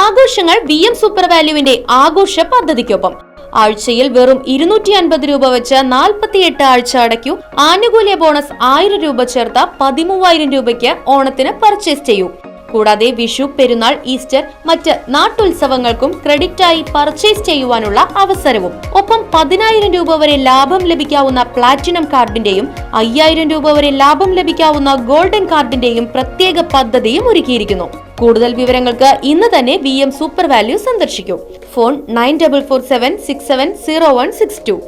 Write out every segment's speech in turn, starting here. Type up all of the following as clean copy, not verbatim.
ആഘോഷങ്ങൾ VM super വാല്യുവിന്റെ ആഘോഷ പദ്ധതിക്കൊപ്പം ആഴ്ചയിൽ വെറും 250 രൂപ വെച്ച് 48 ആഴ്ച അടയ്ക്കൂ. ആനുകൂല്യ ബോണസ് 1000 രൂപ ചേർത്ത 13000 രൂപയ്ക്ക് ഓണത്തിന് പർച്ചേസ് ചെയ്യൂ. കൂടാതെ വിഷു, പെരുന്നാൾ, ഈസ്റ്റർ, മറ്റ് നാട്ടുത്സവങ്ങൾക്കും ക്രെഡിറ്റായി പർച്ചേസ് ചെയ്യുവാനുള്ള അവസരവും. ഒപ്പം 10000 രൂപ വരെ ലാഭം ലഭിക്കാവുന്ന പ്ലാറ്റിനം കാർഡിന്റെയും 5000 രൂപ വരെ ലാഭം ലഭിക്കാവുന്ന ഗോൾഡൻ കാർഡിന്റെയും പ്രത്യേക പദ്ധതിയും ഒരുക്കിയിരിക്കുന്നു. കൂടുതൽ വിവരങ്ങൾക്ക് ഇന്ന് തന്നെ VM സൂപ്പർ വാല്യൂ സന്ദർശിക്കൂ. ഫോൺ 9447670162.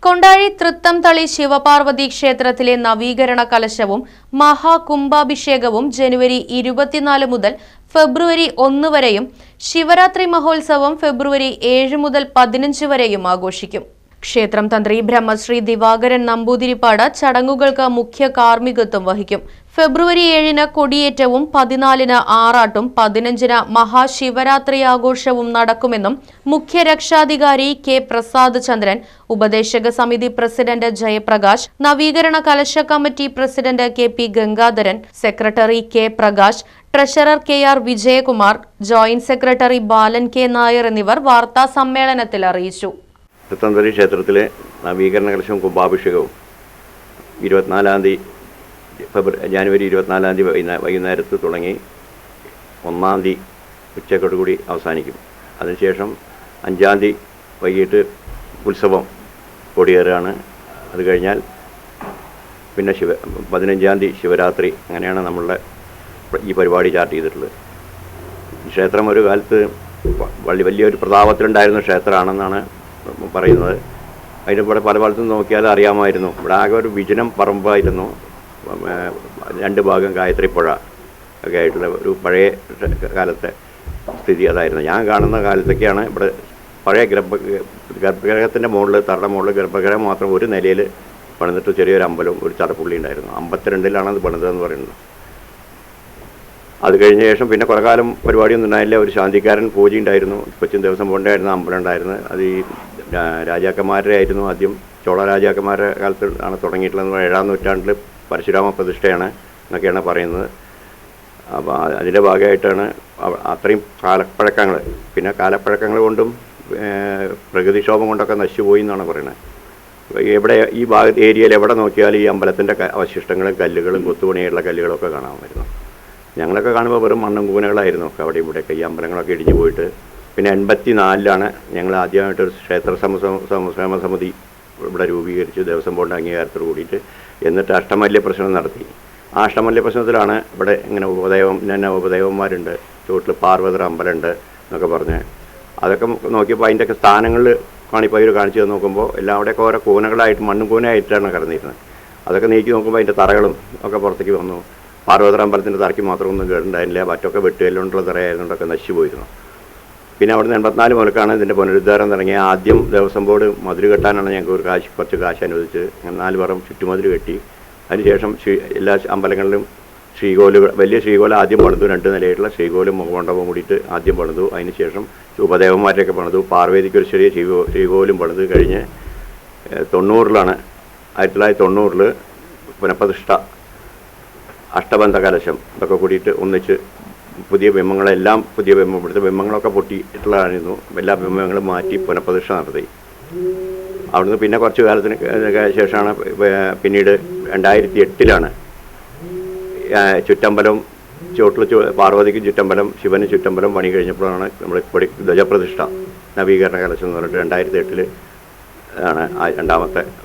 കൊണ്ടാഴി തൃത്തംതളി ശിവപാർവതി ക്ഷേത്രത്തിലെ നവീകരണ കലശവും മഹാകുംഭാഭിഷേകവും ജനുവരി 24 മുതൽ ഫെബ്രുവരി 1 വരെയും ശിവരാത്രി മഹോത്സവം ഫെബ്രുവരി 7 മുതൽ 15 വരെയും ആഘോഷിക്കും. ക്ഷേത്രം തന്ത്രി ബ്രഹ്മശ്രീ ദിവാകരൻ നമ്പൂതിരിപ്പാട് ചടങ്ങുകൾക്ക് മുഖ്യ കാർമ്മികത്വം വഹിക്കും. ഫെബ്രുവരി 7-ന് കൊടിയേറ്റവും 14-ന് ആറാട്ടും 15-ന് മഹാശിവരാത്രി ആഘോഷവും നടക്കുമെന്നും മുഖ്യ രക്ഷാധികാരി കെ പ്രസാദ് ചന്ദ്രൻ, ഉപദേശക സമിതി പ്രസിഡന്റ് ജയപ്രകാശ്, നവീകരണ കലശ committee president KP Gangadharan, secretary K Prakash, treasurer KR Vijayakumar, joint secretary Balan K Nair എന്നിവർ വാർത്താ സമ്മേളനത്തിൽ അറിയിച്ചു. തൃത്തംതളി ക്ഷേത്രത്തിലെ നവീകരണ കലശവും കുംഭാഭിഷേകവും 24 ജനുവരി 24 വൈകുന്നേരത്ത് തുടങ്ങി 1 ഉച്ചയോടുകൂടി അവസാനിക്കും. അതിനുശേഷം 5 വൈകിട്ട് ഉത്സവം കൊടിയേറാണ്. അത് കഴിഞ്ഞാൽ പിന്നെ 15 ശിവരാത്രി. അങ്ങനെയാണ് നമ്മളുടെ ഈ പരിപാടി ചാർട്ട് ചെയ്തിട്ടുള്ളത്. ക്ഷേത്രം ഒരു കാലത്ത് വലിയൊരു പ്രതാപത്തിലുണ്ടായിരുന്ന ക്ഷേത്രമാണെന്നാണ് പറയുന്നത്. അതിൻ്റെ ഇവിടെ പല ഭാഗത്തും നോക്കിയാൽ അറിയാമായിരുന്നു. ഇവിടെ ആകെ ഒരു വിജനം പറമ്പായിരുന്നു. 2 ഭാഗം ഗായത്രിപ്പുഴ ഒക്കെ ആയിട്ടുള്ള ഒരു പഴയ കാലത്തെ സ്ഥിതി അതായിരുന്നു. ഞാൻ കാണുന്ന കാലത്തൊക്കെയാണ് ഇവിടെ പഴയ ഗർഭഗൃഹത്തിൻ്റെ മുകളിൽ, തറയുടെ മുകളിൽ ഗർഭഗൃഹം മാത്രം ഒരു നിലയിൽ പണിതിട്ട് ചെറിയൊരു അമ്പലവും ഒരു ചടപ്പുള്ളി ഉണ്ടായിരുന്നു. 52-ലാണ് അത് പണിതതെന്ന് പറയുന്നത്. അത് കഴിഞ്ഞ ശേഷം പിന്നെ കുറേ കാലം പരിപാടിയൊന്നും ഉണ്ടായില്ല. ഒരു ശാന്തിക്കാരൻ പൂജ ഉണ്ടായിരുന്നു. കൊച്ചിൻ ദേവസ്വം ബോർഡിൻ്റെ അമ്പലം ഉണ്ടായിരുന്നു. അത് ഈ രാജാക്കന്മാരുടെ ആയിരുന്നു. ആദ്യം ചോള രാജാക്കന്മാരുടെ കാലത്ത് ആണ് തുടങ്ങിയിട്ടുള്ളത്. 7-ാം നൂറ്റാണ്ടിൽ പരശുരാമ പ്രതിഷ്ഠയാണ് എന്നൊക്കെയാണ് പറയുന്നത്. അപ്പോൾ അതിൻ്റെ ഭാഗമായിട്ടാണ് അത്രയും കാലപ്പഴക്കങ്ങൾ, പിന്നെ കാലപ്പഴക്കങ്ങൾ കൊണ്ടും പ്രകൃതിക്ഷോഭം കൊണ്ടൊക്കെ നശിച്ചുപോയി എന്നാണ് പറയുന്നത്. എവിടെ ഈ ഏരിയയിൽ എവിടെ നോക്കിയാലും ഈ അമ്പലത്തിൻ്റെ അവശിഷ്ടങ്ങളും കല്ലുകളും കൊത്തുപണിയുള്ള കല്ലുകളൊക്കെ കാണാമായിരുന്നു. ഞങ്ങളൊക്കെ കാണുമ്പോൾ വെറും മണ്ണും കൂനകളായിരുന്നു ഒക്കെ അവിടെ ഇവിടെയൊക്കെ. ഈ അമ്പലങ്ങളൊക്കെ ഇടിഞ്ഞു പോയിട്ട് പിന്നെ 84-ലാണ് ഞങ്ങൾ ആദ്യമായിട്ടൊരു ക്ഷേത്ര സംക്ഷേമ സമിതി ഇവിടെ രൂപീകരിച്ച് ദേവസ്വം ബോർഡിൻ്റെ അംഗീകാരത്തോട് കൂടിയിട്ട്. എന്നിട്ട് അഷ്ടമല്യ പ്രശ്നം നടത്തി. ആ അഷ്ടമല്യ പ്രശ്നത്തിലാണ് ഇവിടെ ഇങ്ങനെ ഉപദേവന്മാരുണ്ട്, ചുവട്ടിൽ പാർവതർ അമ്പലമുണ്ട് എന്നൊക്കെ പറഞ്ഞ് അതൊക്കെ നോക്കിയപ്പോൾ അതിൻ്റെയൊക്കെ സ്ഥാനങ്ങളിൽ കാണിപ്പയർ കാണിച്ച് നോക്കുമ്പോൾ എല്ലാം അവിടെയൊക്കെ ഓരോ കൂനകളായിട്ട് മണ്ണും കൂനയായിട്ടാണ് കിടന്നിരുന്നത്. അതൊക്കെ നീക്കി നോക്കുമ്പോൾ അതിൻ്റെ തറകളും ഒക്കെ പുറത്തേക്ക് വന്നു. പാർവതർ അമ്പലത്തിൻ്റെ തറയ്ക്ക് മാത്രമൊന്നും കേടുണ്ടായിരുന്നില്ല. മറ്റൊക്കെ വെട്ടുകല്ലുകൊണ്ടുള്ള തറയായതുകൊണ്ടൊക്കെ നശിച്ചു പോയിരുന്നു. പിന്നെ അവിടുന്ന് 84 മുതൽക്കാണ് ഇതിൻ്റെ പുനരുദ്ധാരം തുടങ്ങിയ. ആദ്യം ദേവസ്വം ബോർഡ് മതിൽ കെട്ടാനാണ് ഞങ്ങൾക്ക് കുറച്ച് കാശ് അനുവദിച്ച് 4 പുറം ചുറ്റുമതിൽ കെട്ടി. അതിനുശേഷം എല്ലാ അമ്പലങ്ങളിലും വലിയ ശ്രീകോലം ആദ്യം പണിതു. 2 നിലയായിട്ടുള്ള ശ്രീകോലും മുഖമണ്ഡപവും കൂടിയിട്ട് ആദ്യം പണിതു. അതിനുശേഷം ഉപദേവന്മാരെയൊക്കെ പണിതു. പാർവതിക്കൊരു ചെറിയ ശ്രീകോലും പണിത് കഴിഞ്ഞ് 1990 പുനഃപ്രതിഷ്ഠ, അഷ്ടബന്ധ കലശം ഇതൊക്കെ കൂടിയിട്ട് ഒന്നിച്ച് പുതിയ ബിംബങ്ങളെല്ലാം ഇവിടുത്തെ ബിംബങ്ങളൊക്കെ പൊട്ടിയിട്ടുള്ളതായിരുന്നു. എല്ലാ ബിംബങ്ങളും മാറ്റി പുനഃപ്രതിഷ്ഠ നടത്തി. അവിടുന്ന് പിന്നെ കുറച്ച് കാലത്തിന് ശേഷമാണ് പിന്നീട് 2008-ലാണ് ചുറ്റമ്പലം, ചോട്ടിൽ പാർവതിക്ക് ചുറ്റമ്പലം, ശിവന് ചുറ്റമ്പലം പണി കഴിഞ്ഞപ്പോഴാണ് നമ്മൾ ധ്വജപ്രതിഷ്ഠ നവീകരണ കലശം എന്ന് പറഞ്ഞിട്ട് 2008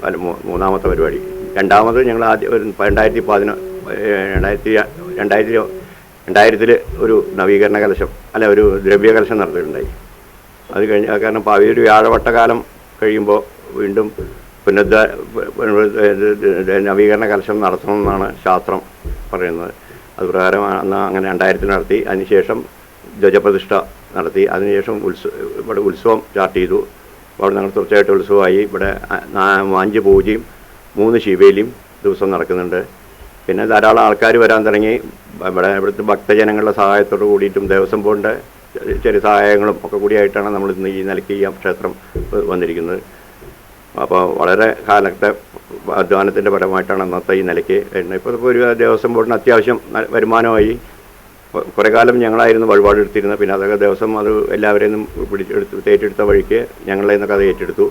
ആണ് മൂന്നാമത്തെ പരിപാടി. രണ്ടാമത് ഞങ്ങൾ ആദ്യം 2000 ഒരു നവീകരണ കലശം ഒരു ദ്രവ്യ കലശം നടത്തിയിട്ടുണ്ടായി. അത് കഴിഞ്ഞ കാരണം ഒരു വ്യാഴവട്ടകാലം കഴിയുമ്പോൾ വീണ്ടും നവീകരണ കലശം നടത്തണമെന്നാണ് ശാസ്ത്രം പറയുന്നത്. അത് പ്രകാരം അങ്ങനെ 2000 നടത്തി. അതിനുശേഷം ധ്വജപ്രതിഷ്ഠ നടത്തി. അതിനുശേഷം ഇവിടെ ഉത്സവം സ്റ്റാർട്ട് ചെയ്തു. അവിടെ ഞങ്ങൾ തീർച്ചയായിട്ടും ഉത്സവമായി. ഇവിടെ 5 പൂജയും 3 ശിവേലിയും ദിവസം നടക്കുന്നുണ്ട്. പിന്നെ ധാരാളം ആൾക്കാർ വരാൻ തുടങ്ങി. ഇവിടുത്തെ ഭക്തജനങ്ങളുടെ സഹായത്തോട് കൂടിയിട്ടും ദേവസ്വം ബോർഡിൻ്റെ ചെറിയ സഹായങ്ങളും ഒക്കെ കൂടിയായിട്ടാണ് നമ്മൾ ഇന്ന് ഈ നിലയ്ക്ക് ഈ ക്ഷേത്രം വന്നിരിക്കുന്നത്. അപ്പോൾ വളരെ കാലത്തെ അധ്വാനത്തിൻ്റെ ഫലമായിട്ടാണ് അന്നത്തെ ഈ നിലയ്ക്ക്. ഇപ്പോൾ ഒരു ദേവസ്വം ബോർഡിന് അത്യാവശ്യം വരുമാനമായി. കുറേ കാലം ഞങ്ങളായിരുന്നു വഴിപാട് എടുത്തിരുന്നത്. പിന്നെ അതൊക്കെ ദിവസം അത് എല്ലാവരെയും ഏറ്റെടുത്ത വഴിക്ക് ഞങ്ങളെ നിന്നൊക്കെ അത് ഏറ്റെടുത്തു.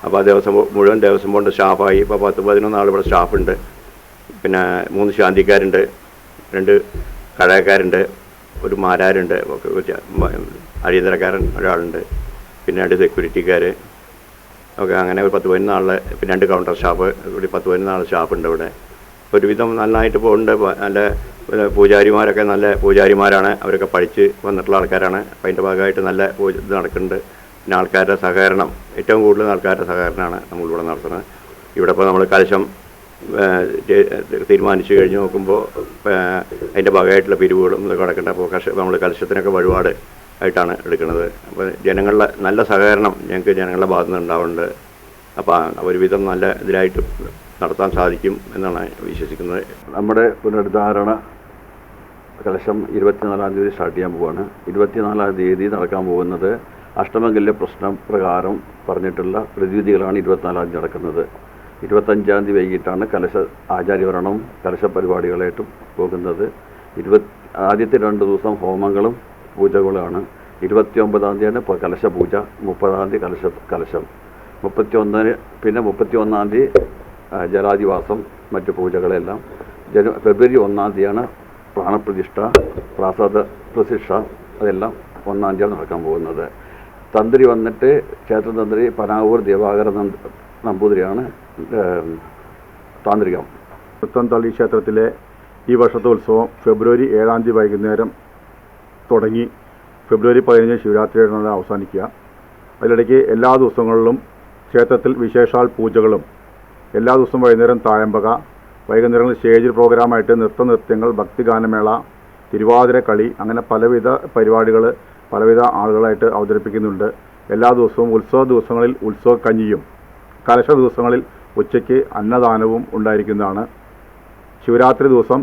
അപ്പോൾ ആ മുഴുവൻ ദേവസ്വം ബോർഡ് സ്റ്റാഫായി. ഇപ്പോൾ 10-11 ആൾ ഇവിടെ സ്റ്റാഫുണ്ട്. പിന്നെ 3 ശാന്തിക്കാരുണ്ട്, 2 കടയക്കാരുണ്ട്, ഒരു മാരാരുണ്ട്, അടിയന്തരക്കാരൻ ഒരാളുണ്ട്, പിന്നെ 2 സെക്യൂരിറ്റിക്കാർ ഒക്കെ. അങ്ങനെ ഒരു 10-11 ആളെ, പിന്നെ 2 കൗണ്ടർ സ്റ്റാഫ്, ഇവിടെ 10-11 ആൾ സ്റ്റാഫുണ്ട് ഇവിടെ. ഒരുവിധം നന്നായിട്ട് പോകുന്നുണ്ട്. നല്ല പൂജാരിമാരൊക്കെ നല്ല പൂജാരിമാരാണ്. അവരൊക്കെ പഠിച്ച് വന്നിട്ടുള്ള ആൾക്കാരാണ്. അപ്പോൾ അതിൻ്റെ ഭാഗമായിട്ട് നല്ല ഇത് നടക്കുന്നുണ്ട്. പിന്നെ ആൾക്കാരുടെ സഹകരണം, ഏറ്റവും കൂടുതൽ ആൾക്കാരുടെ സഹകരണമാണ് നമ്മളിവിടെ നടത്തുന്നത്. ഇവിടെ ഇപ്പോൾ നമ്മൾ കലശം തീരുമാനിച്ചു കഴിഞ്ഞ് നോക്കുമ്പോൾ അതിൻ്റെ ഭാഗമായിട്ടുള്ള പിരിവുകളും ഇതൊക്കെ നടക്കുന്നുണ്ട്. അപ്പോൾ നമ്മൾ കലശത്തിനൊക്കെ വഴിപാട് ആയിട്ടാണ് എടുക്കുന്നത്. അപ്പോൾ ജനങ്ങളുടെ നല്ല സഹകരണം ഞങ്ങൾക്ക് ജനങ്ങളുടെ ഭാഗത്തു നിന്ന് ഉണ്ടാവുന്നുണ്ട്. അപ്പോൾ ഒരുവിധം നല്ല ഇതിലായിട്ട് നടത്താൻ സാധിക്കും എന്നാണ് വിശ്വസിക്കുന്നത്. നമ്മുടെ പുനരുദ്ധാരണ കലശം 24-ാം തീയതി സ്റ്റാർട്ട് ചെയ്യാൻ പോവുകയാണ്. 24-ാം തീയതി നടക്കാൻ പോകുന്നത് അഷ്ടമംഗല്യ പ്രശ്നം പ്രകാരം പറഞ്ഞിട്ടുള്ള പ്രതിവിധികളാണ് 24-ാം തീയതി നടക്കുന്നത്. 25-ാം തീയതി വൈകിട്ടാണ് കലശ ആചാര്യവരണം കലശ പരിപാടികളായിട്ടും പോകുന്നത്. ആദ്യത്തെ 2 ദിവസം ഹോമങ്ങളും പൂജകളുമാണ്. 29-ാം തീയതിയാണ് ഇപ്പോൾ കലശ പൂജ, 30-ാം തീയതി കലശം, 31-ാം തീയതി ജലാധിവാസം, മറ്റു പൂജകളെല്ലാം. ഫെബ്രുവരി 1-ാം തീയതിയാണ് പ്രാണപ്രതിഷ്ഠ, പ്രാസാദ പ്രതിഷ്ഠ, അതെല്ലാം 1-ാം തീയതിയാണ് നടക്കാൻ പോകുന്നത്. തന്ത്രി വന്നിട്ട് ക്ഷേത്രതന്ത്രി പനാവൂർ ദിവാകര നമ്പൂതിരിയാണ് താന്ത്രികം. തൃത്തംതളി ക്ഷേത്രത്തിലെ ഈ വർഷത്തെ ഉത്സവം ഫെബ്രുവരി 7-ാം തീയതി വൈകുന്നേരം തുടങ്ങി ഫെബ്രുവരി 15 ശിവരാത്രിയാണ് അവസാനിക്കുക. അതിലിടയ്ക്ക് എല്ലാ ദിവസങ്ങളിലും ക്ഷേത്രത്തിൽ വിശേഷാൽ പൂജകളും, എല്ലാ ദിവസവും വൈകുന്നേരം തായമ്പക, വൈകുന്നേരങ്ങളിൽ സ്റ്റേജ് പ്രോഗ്രാമായിട്ട് നൃത്യങ്ങൾ, ഭക്തിഗാനമേള, തിരുവാതിര കളി, അങ്ങനെ പലവിധ പരിപാടികൾ പലവിധ ആളുകളായിട്ട് അവതരിപ്പിക്കുന്നുണ്ട്. എല്ലാ ദിവസവും ഉത്സവ ദിവസങ്ങളിൽ ഉത്സവക്കഞ്ഞിയും, കലശ ദിവസങ്ങളിൽ ഉച്ചയ്ക്ക് അന്നദാനവും ഉണ്ടായിരിക്കുന്നതാണ്. ശിവരാത്രി ദിവസം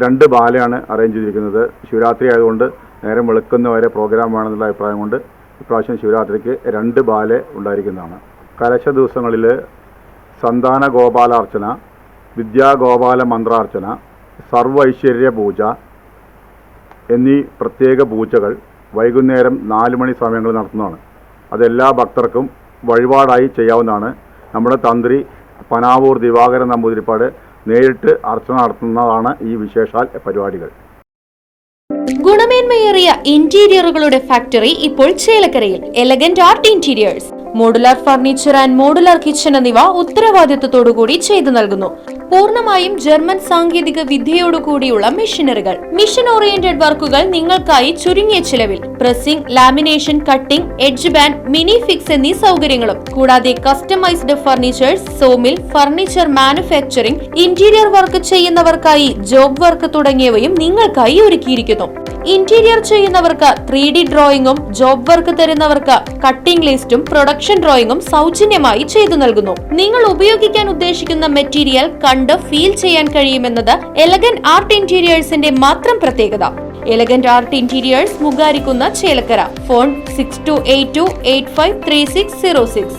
2 ബാലയാണ് അറേഞ്ച് ചെയ്തിരിക്കുന്നത്. ശിവരാത്രി ആയതുകൊണ്ട് നേരം വെളുക്കുന്നവരെ പ്രോഗ്രാം വേണമെന്നുള്ള അഭിപ്രായം കൊണ്ട് ഇപ്രാവശ്യം ശിവരാത്രിക്ക് 2 ബാല ഉണ്ടായിരിക്കുന്നതാണ്. കലശ ദിവസങ്ങളിൽ സന്താന ഗോപാലാർച്ചന, വിദ്യാഗോപാല മന്ത്രാർച്ചന, സർവൈശ്വര്യ പൂജ എന്നീ പ്രത്യേക പൂജകൾ വൈകുന്നേരം 4 മണി സമയങ്ങളിൽ നടത്തുന്നതാണ്. അതെല്ലാ ഭക്തർക്കും വഴിപാടായി ചെയ്യാവുന്നതാണ്. നമ്മുടെ തന്ത്രി പനാവൂർ ദിവാകരൻ നമ്പൂതിരിപ്പാട് നേരിട്ട് അർച്ചന നടത്തുന്നതാണ് ഈ വിശേഷാൽ പരിപാടികൾ. ഗുണമേന്മയേറിയ ഇന്റീരിയറുകളുടെ ഫാക്ടറി ഇപ്പോൾ ചേലക്കരയിൽ. Elegant art interiors, modular furniture and modular kitchen എന്നിവ ഉത്തരവാദിത്വത്തോടുകൂടി ചെയ്തു നൽകുന്നു. പൂർണ്ണമായും ജർമ്മൻ സാങ്കേതിക വിദ്യയോടുകൂടിയുള്ള മെഷീനറികൾ, മിഷൻ ഓറിയന്റഡ് വർക്കുകൾ നിങ്ങൾക്കായി ചുരുങ്ങിയ ചിലവിൽ. Pressing, lamination, cutting, edge band, mini fix എന്നീ സൗകര്യങ്ങളും. കൂടാതെ customised furnitures, sawmill, furniture manufacturing, interior work ചെയ്യുന്നവർക്കായി ജോബ് വർക്ക് തുടങ്ങിയവയും നിങ്ങൾക്കായി ഒരുക്കിയിരിക്കുന്നു. ഇന്റീരിയർ ചെയ്യുന്നവർക്ക് 3D ഡ്രോയിങ്ങും, ജോബ് വർക്ക് തരുന്നവർക്ക് കട്ടിംഗ് ലിസ്റ്റും പ്രൊഡക്ഷൻ ഡ്രോയിങ്ങും സൗജന്യമായി ചെയ്തു നൽകുന്നു. നിങ്ങൾ ഉപയോഗിക്കാൻ ഉദ്ദേശിക്കുന്ന മെറ്റീരിയൽ കണ്ട് ഫീൽ ചെയ്യാൻ കഴിയുമെന്നത് എലഗന്റ് ആർട്ട് ഇന്റീരിയേഴ്സിന്റെ മാത്രം പ്രത്യേകത. എലഗന്റ് ആർട്ട് ഇന്റീരിയേഴ്സ്, മുഗാരിക്കുന്ന, ചേലക്കര. ഫോൺ 6282853606.